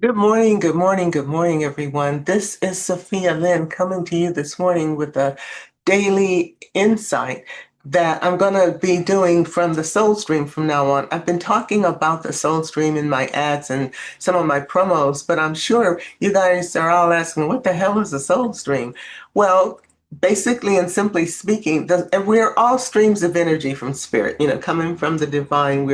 Good morning, good morning, good morning, everyone. This is Sophia Lynn coming to you this morning with a daily insight that I'm going to be doing from the SoulStream from now on. I've been talking about the SoulStream in my ads and some of my promos, but I'm sure you guys are all asking, what the hell is a SoulStream? Well, basically and simply speaking, we're all streams of energy from spirit, coming from the divine.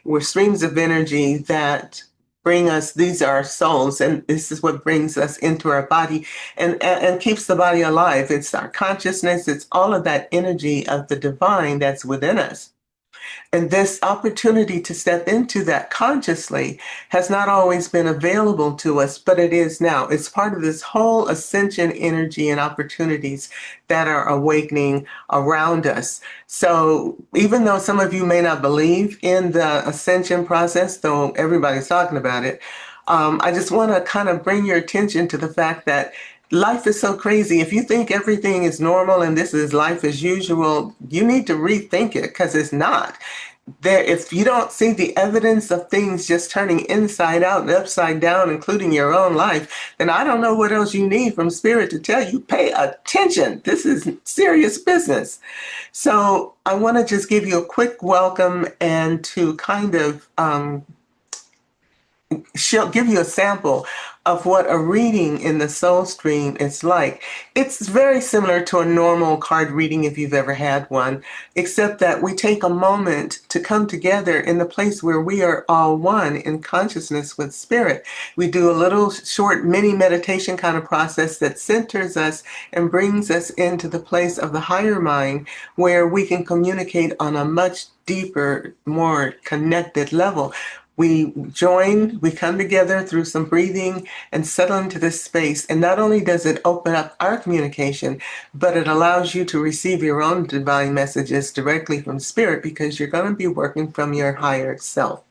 We're streams of energy that bring us, these are our souls, and this is what brings us into our body and keeps the body alive. It's our consciousness, it's all of that energy of the divine that's within us. And this opportunity to step into that consciously has not always been available to us, but it is now. It's part of this whole ascension energy and opportunities that are awakening around us. So even though some of you may not believe in the ascension process, though everybody's talking about it, I just want to kind of bring your attention to the fact that life is so crazy. If you think everything is normal and this is life as usual, you need to rethink it because it's not. If you don't see the evidence of things just turning inside out and upside down, including your own life, then I don't know what else you need from spirit to tell you, pay attention. This is serious business. So I want to just give you a quick welcome and to kind of she'll give you a sample of what a reading in the soul stream is like. It's very similar to a normal card reading if you've ever had one, except that we take a moment to come together in the place where we are all one in consciousness with spirit. We do a little short mini meditation kind of process that centers us and brings us into the place of the higher mind where we can communicate on a much deeper, more connected level. We come together through some breathing and settle into this space. And not only does it open up our communication, but it allows you to receive your own divine messages directly from spirit because you're going to be working from your higher self.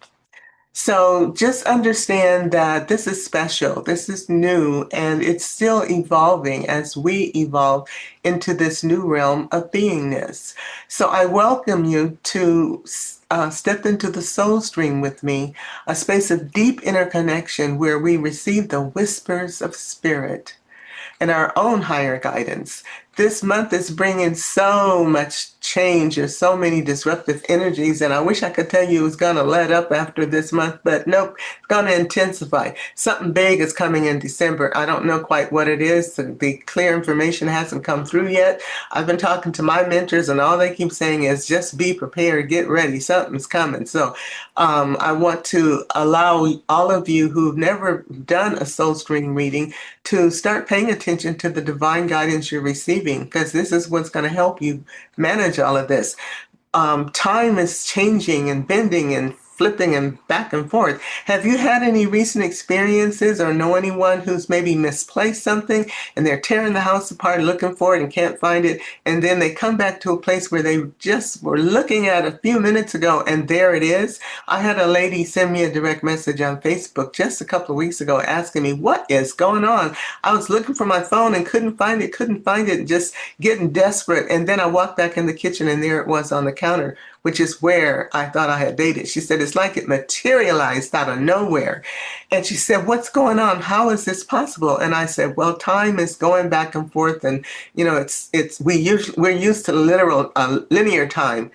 So just understand that this is special, this is new, and it's still evolving as we evolve into this new realm of beingness. So I welcome you to step into the soul stream with me, a space of deep interconnection where we receive the whispers of spirit and our own higher guidance. This month is bringing so much change. There's so many disruptive energies, and I wish I could tell you it was going to let up after this month, but nope, it's going to intensify. Something big is coming in December. I don't know quite what it is. The clear information hasn't come through yet. I've been talking to my mentors, and all they keep saying is just be prepared, get ready, something's coming. So I want to allow all of you who've never done a soul stream reading to start paying attention to the divine guidance you're receiving, because this is what's going to help you manage all of this. Time is changing and bending and flipping and back and forth. Have you had any recent experiences or know anyone who's maybe misplaced something and they're tearing the house apart looking for it and can't find it? And then they come back to a place where they just were looking at a few minutes ago and there it is. I had a lady send me a direct message on Facebook just a couple of weeks ago asking me, what is going on? I was looking for my phone and couldn't find it, just getting desperate. And then I walked back in the kitchen and there it was on the counter, which is where I thought I had dated. She said, it's like it materialized out of nowhere. And she said, what's going on? How is this possible? And I said, well, time is going back and forth. And, we're used to literal linear time,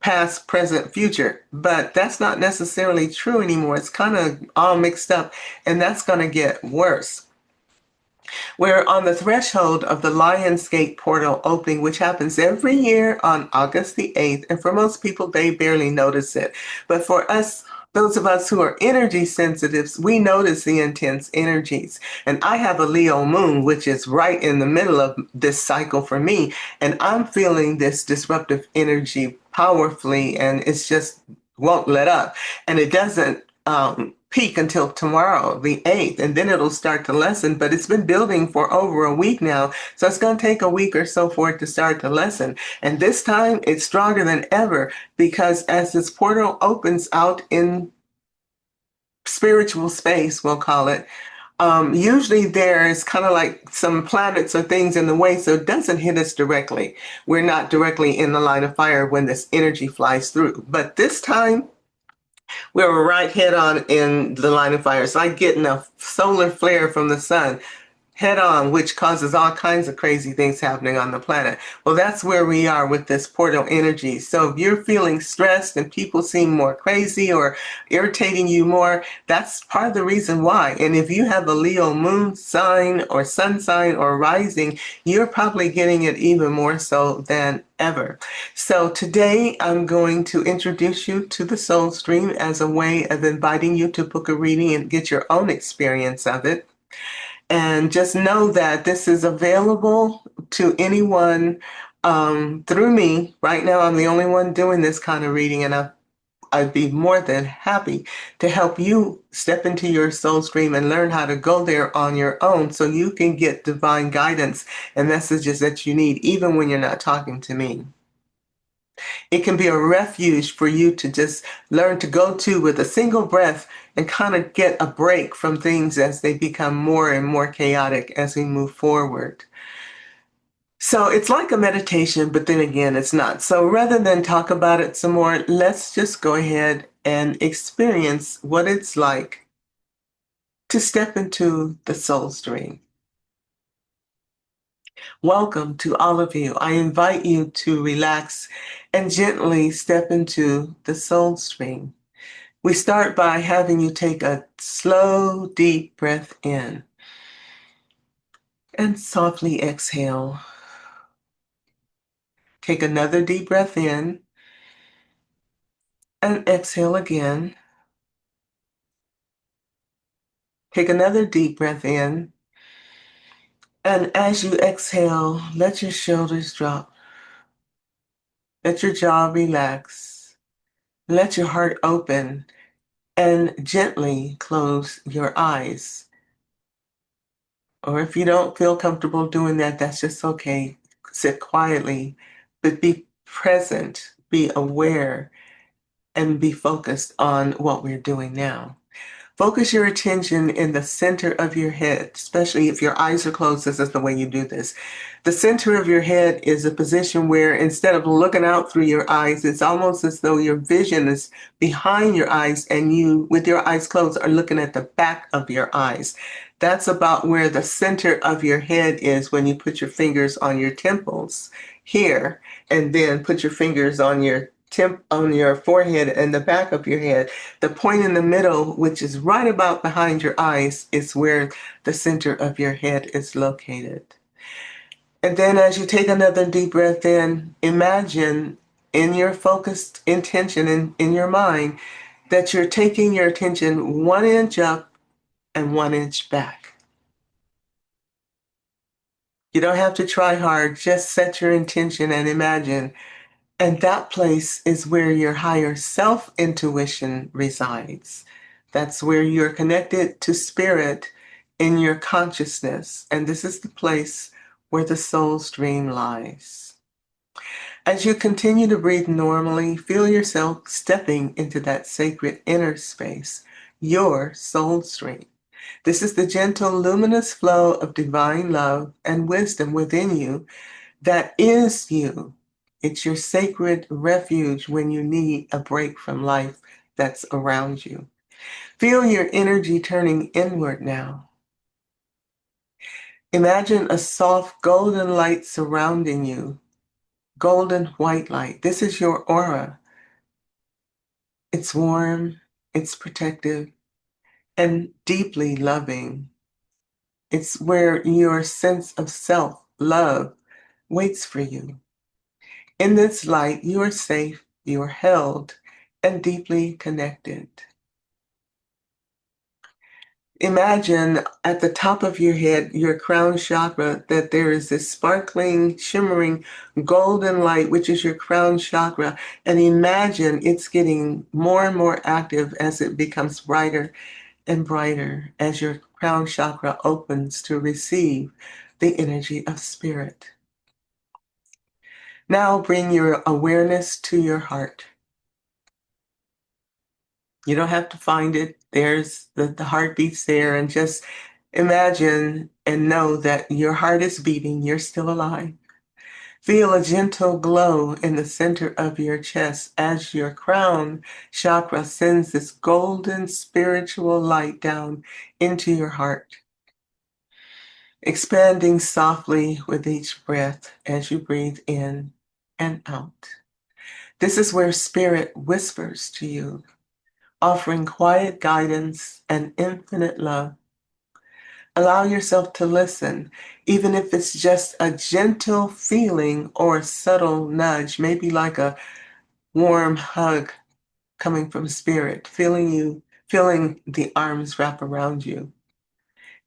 past, present, future, but that's not necessarily true anymore. It's kind of all mixed up, and that's going to get worse. We're on the threshold of the Lionsgate portal opening, which happens every year on August the 8th. And for most people, they barely notice it. But for us, those of us who are energy sensitives, we notice the intense energies. And I have a Leo moon, which is right in the middle of this cycle for me. And I'm feeling this disruptive energy powerfully, and it's just won't let up. And it doesn't peak until tomorrow, the 8th, and then it'll start to lessen. But it's been building for over a week now. So it's going to take a week or so for it to start to lessen. And this time it's stronger than ever because as this portal opens out in spiritual space, we'll call it, usually there's kind of like some planets or things in the way, so it doesn't hit us directly. We're not directly in the line of fire when this energy flies through. But this time, We were right head on in the line of fire. It's like getting a solar flare from the sun head on, which causes all kinds of crazy things happening on the planet. Well, that's where we are with this portal energy. So if you're feeling stressed and people seem more crazy or irritating you more, that's part of the reason why. And if you have a Leo moon sign or sun sign or rising, you're probably getting it even more so than ever. So today I'm going to introduce you to the Soul Stream as a way of inviting you to book a reading and get your own experience of it. And just know that this is available to anyone through me. Right now, I'm the only one doing this kind of reading, and I'd be more than happy to help you step into your soul stream and learn how to go there on your own so you can get divine guidance and messages that you need, even when you're not talking to me. It can be a refuge for you to just learn to go to with a single breath and kind of get a break from things as they become more and more chaotic as we move forward. So it's like a meditation, but then again, it's not. So rather than talk about it some more, let's just go ahead and experience what it's like to step into the soul stream. Welcome to all of you. I invite you to relax and gently step into the soul stream. We start by having you take a slow, deep breath in and softly exhale. Take another deep breath in and exhale again. Take another deep breath in. And as you exhale, let your shoulders drop. Let your jaw relax. Let your heart open and gently close your eyes. Or if you don't feel comfortable doing that, that's just okay. Sit quietly, but be present, be aware, and be focused on what we're doing now. Focus your attention in the center of your head, especially if your eyes are closed. This is the way you do this. The center of your head is a position where instead of looking out through your eyes, it's almost as though your vision is behind your eyes and you, with your eyes closed, are looking at the back of your eyes. That's about where the center of your head is when you put your fingers on your temples here, and then put your fingers on your forehead and the back of your head. The point in the middle, which is right about behind your eyes, is where the center of your head is located. And then as you take another deep breath in, imagine in your focused intention in your mind that you're taking your attention 1 inch up and 1 inch back. You don't have to try hard, just set your intention and imagine. And that place is where your higher self intuition resides. That's where you're connected to spirit in your consciousness. And this is the place where the soul stream lies. As you continue to breathe normally, feel yourself stepping into that sacred inner space, your soul stream. This is the gentle, luminous flow of divine love and wisdom within you that is you. It's your sacred refuge when you need a break from life that's around you. Feel your energy turning inward now. Imagine a soft golden light surrounding you, golden white light. This is your aura. It's warm, it's protective, and deeply loving. It's where your sense of self, love, waits for you. In this light, you are safe, you are held, and deeply connected. Imagine at the top of your head, your crown chakra, that there is this sparkling, shimmering golden light, which is your crown chakra. And imagine it's getting more and more active as it becomes brighter and brighter as your crown chakra opens to receive the energy of spirit. Now bring your awareness to your heart. You don't have to find it. There's the heartbeat's there, and just imagine and know that your heart is beating. You're still alive. Feel a gentle glow in the center of your chest as your crown chakra sends this golden spiritual light down into your heart, expanding softly with each breath as you breathe in and out. This is where spirit whispers to you, offering quiet guidance and infinite love. Allow yourself to listen, even if it's just a gentle feeling or a subtle nudge, maybe like a warm hug coming from spirit, feeling the arms wrap around you.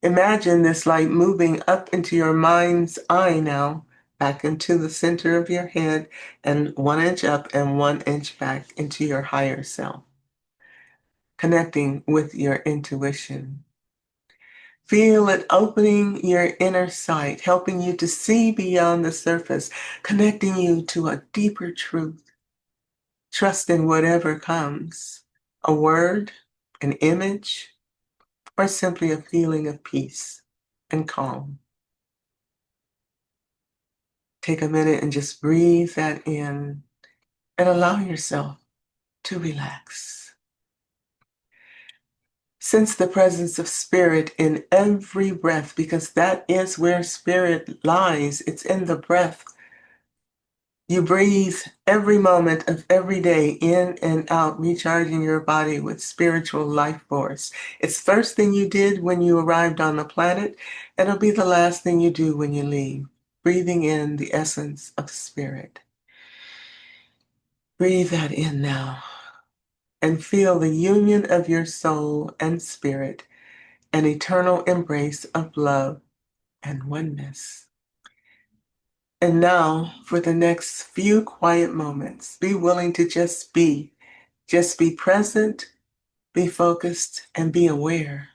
Imagine this light moving up into your mind's eye now, back into the center of your head, and 1 inch up and 1 inch back into your higher self, connecting with your intuition. Feel it opening your inner sight, helping you to see beyond the surface, connecting you to a deeper truth. Trust in whatever comes, a word, an image, or simply a feeling of peace and calm. Take a minute and just breathe that in and allow yourself to relax. Sense the presence of spirit in every breath because that is where spirit lies. It's in the breath. You breathe every moment of every day in and out, recharging your body with spiritual life force. It's the first thing you did when you arrived on the planet, and it'll be the last thing you do when you leave. Breathing in the essence of spirit. Breathe that in now and feel the union of your soul and spirit, an eternal embrace of love and oneness. And now, for the next few quiet moments, be willing to just be. Just be present, be focused, and be aware.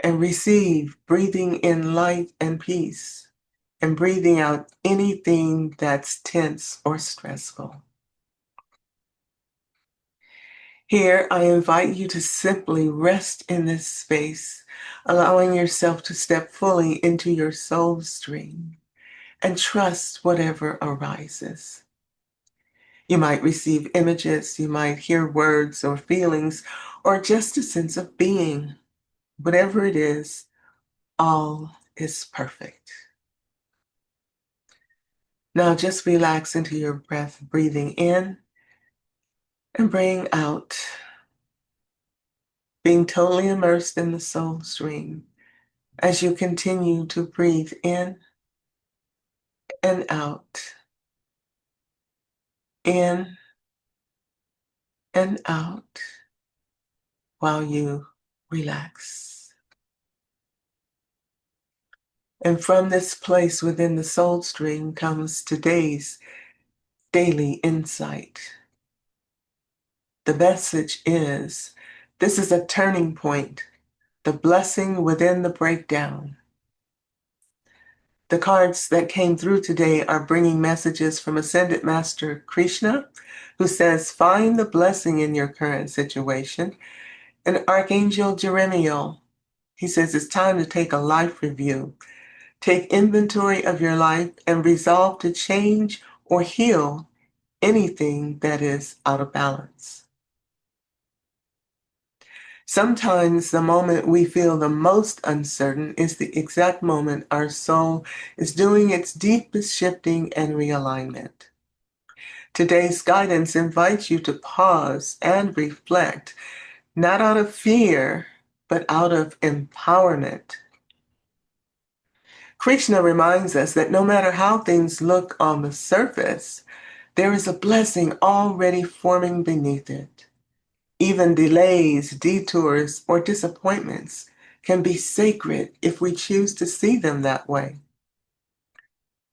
And receive, breathing in light and peace, and breathing out anything that's tense or stressful. Here, I invite you to simply rest in this space, allowing yourself to step fully into your soul stream and trust whatever arises. You might receive images, you might hear words or feelings, or just a sense of being. Whatever it is, all is perfect. Now just relax into your breath, breathing in and bring out, being totally immersed in the soul stream as you continue to breathe in and out, in and out, while you relax. And from this place within the soul stream comes today's daily insight. The message is, this is a turning point, the blessing within the breakdown. The cards that came through today are bringing messages from Ascended Master Krishna, who says, find the blessing in your current situation. And Archangel Jeremiel, he says, it's time to take a life review. Take inventory of your life and resolve to change or heal anything that is out of balance. Sometimes the moment we feel the most uncertain is the exact moment our soul is doing its deepest shifting and realignment. Today's guidance invites you to pause and reflect, not out of fear, but out of empowerment. Krishna reminds us that no matter how things look on the surface, there is a blessing already forming beneath it. Even delays, detours, or disappointments can be sacred if we choose to see them that way.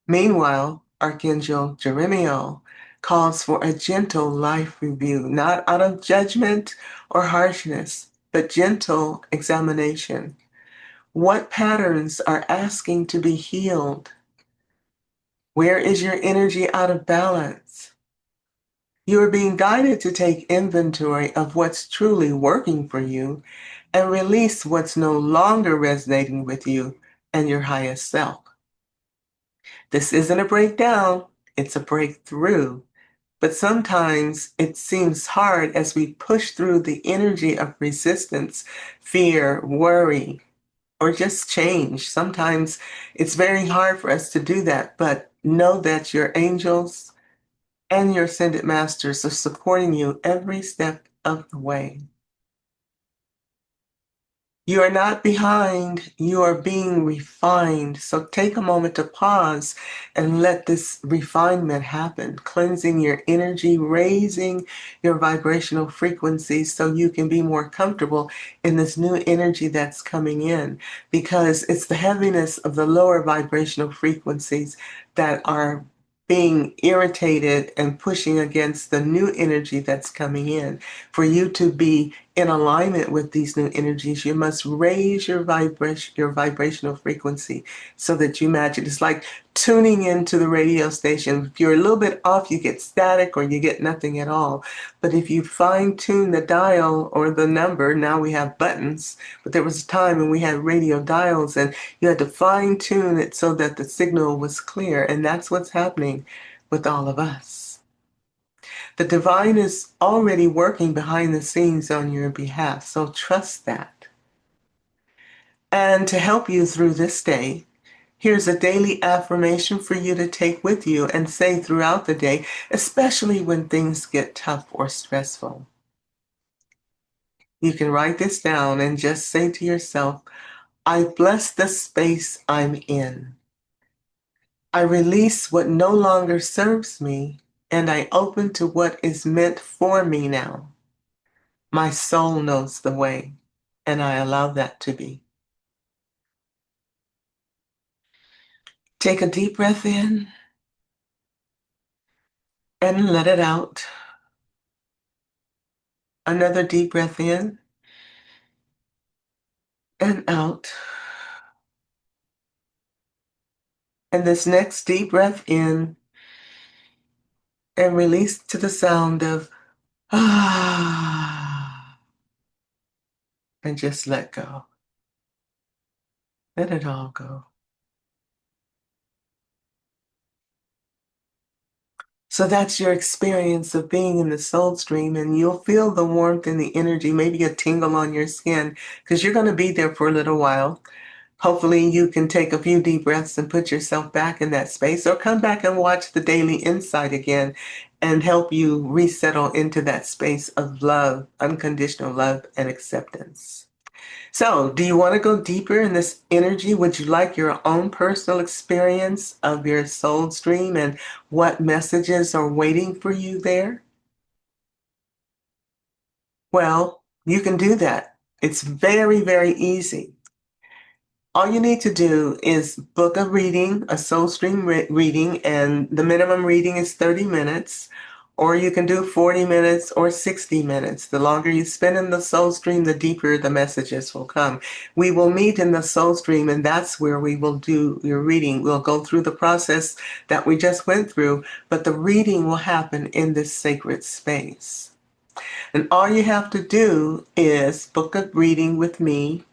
Meanwhile, Archangel Jeremiel calls for a gentle life review, not out of judgment or harshness, but gentle examination. What patterns are asking to be healed? Where is your energy out of balance? You are being guided to take inventory of what's truly working for you and release what's no longer resonating with you and your highest self. This isn't a breakdown, it's a breakthrough. But sometimes it seems hard as we push through the energy of resistance, fear, worry, or just change. Sometimes it's very hard for us to do that, but know that your angels and your ascended masters are supporting you every step of the way. You are not behind, you are being refined. So take a moment to pause and let this refinement happen, cleansing your energy, raising your vibrational frequency so you can be more comfortable in this new energy that's coming in. Because it's the heaviness of the lower vibrational frequencies that are being irritated and pushing against the new energy that's coming in. For you to be in alignment with these new energies, you must raise your vibrational frequency so that you match it. It's like tuning into the radio station. If you're a little bit off, you get static or you get nothing at all. But if you fine tune the dial or the number, now we have buttons, but there was a time when we had radio dials and you had to fine tune it so that the signal was clear. And that's what's happening with all of us. The divine is already working behind the scenes on your behalf, so trust that. And to help you through this day, here's a daily affirmation for you to take with you and say throughout the day, especially when things get tough or stressful. You can write this down and just say to yourself, I bless the space I'm in. I release what no longer serves me, and I open to what is meant for me now. My soul knows the way, and I allow that to be. Take a deep breath in and let it out. Another deep breath in and out. And this next deep breath in and release to the sound of ah, and just let go. Let it all go. So that's your experience of being in the soul stream, and you'll feel the warmth and the energy, maybe a tingle on your skin, because you're going to be there for a little while. Hopefully you can take a few deep breaths and put yourself back in that space, or come back and watch the Daily Insight again and help you resettle into that space of love, unconditional love and acceptance. So, do you want to go deeper in this energy? Would you like your own personal experience of your soul stream and what messages are waiting for you there? Well, you can do that. It's very, very easy. All you need to do is book a reading, a SoulStream reading, and the minimum reading is 30 minutes, or you can do 40 minutes or 60 minutes. The longer you spend in the SoulStream, the deeper the messages will come. We will meet in the SoulStream, and that's where we will do your reading. We'll go through the process that we just went through, but the reading will happen in this sacred space. And all you have to do is book a reading with me.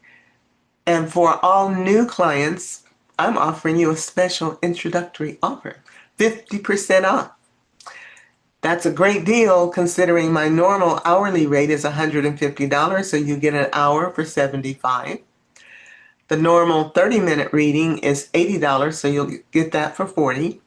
And for all new clients, I'm offering you a special introductory offer, 50% off. That's a great deal considering my normal hourly rate is $150, so you get an hour for $75. The normal 30-minute reading is $80, so you'll get that for $40.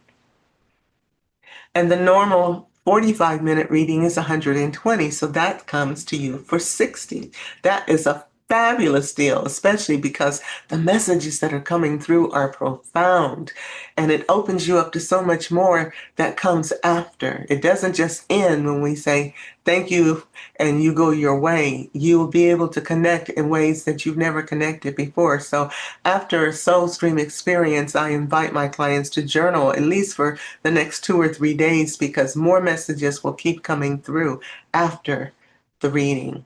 And the normal 45-minute reading is $120, so that comes to you for $60. That is a fabulous deal, especially because the messages that are coming through are profound, and it opens you up to so much more that comes after. It doesn't just end when we say thank you and you go your way. You will be able to connect in ways that you've never connected before. So after a SoulStream experience, I invite my clients to journal at least for the next 2 or 3 days, because more messages will keep coming through after the reading.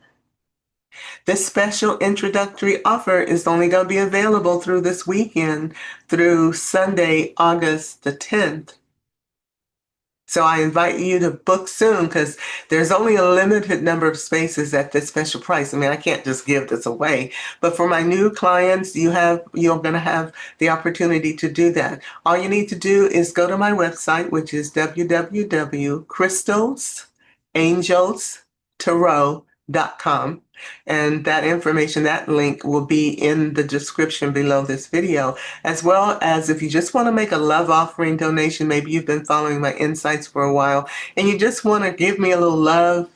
This special introductory offer is only going to be available through this weekend, through Sunday, August the 10th. So I invite you to book soon because there's only a limited number of spaces at this special price. I mean, I can't just give this away, but for my new clients, you're going to have the opportunity to do that. All you need to do is go to my website, which is www.crystalsangelstarot.com. And that information, that link will be in the description below this video, as well as if you just want to make a love offering donation. Maybe you've been following my insights for a while and you just want to give me a little love.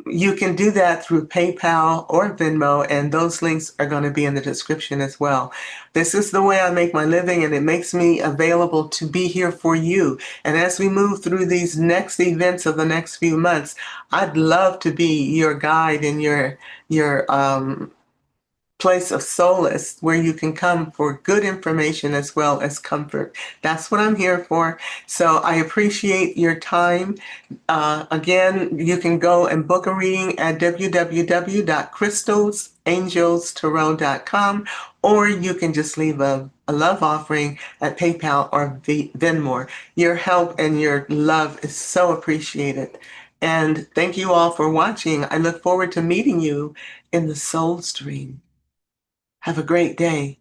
You can do that through PayPal or Venmo, and those links are going to be in the description as well. This is the way I make my living, and it makes me available to be here for you. And as we move through these next events of the next few months, I'd love to be your guide and your place of solace where you can come for good information as well as comfort. That's what I'm here for. So I appreciate your time. Again, you can go and book a reading at www.crystalsangelstarot.com, or you can just leave a love offering at PayPal or Venmo. Your help and your love is so appreciated. And thank you all for watching. I look forward to meeting you in the Soul Stream. Have a great day.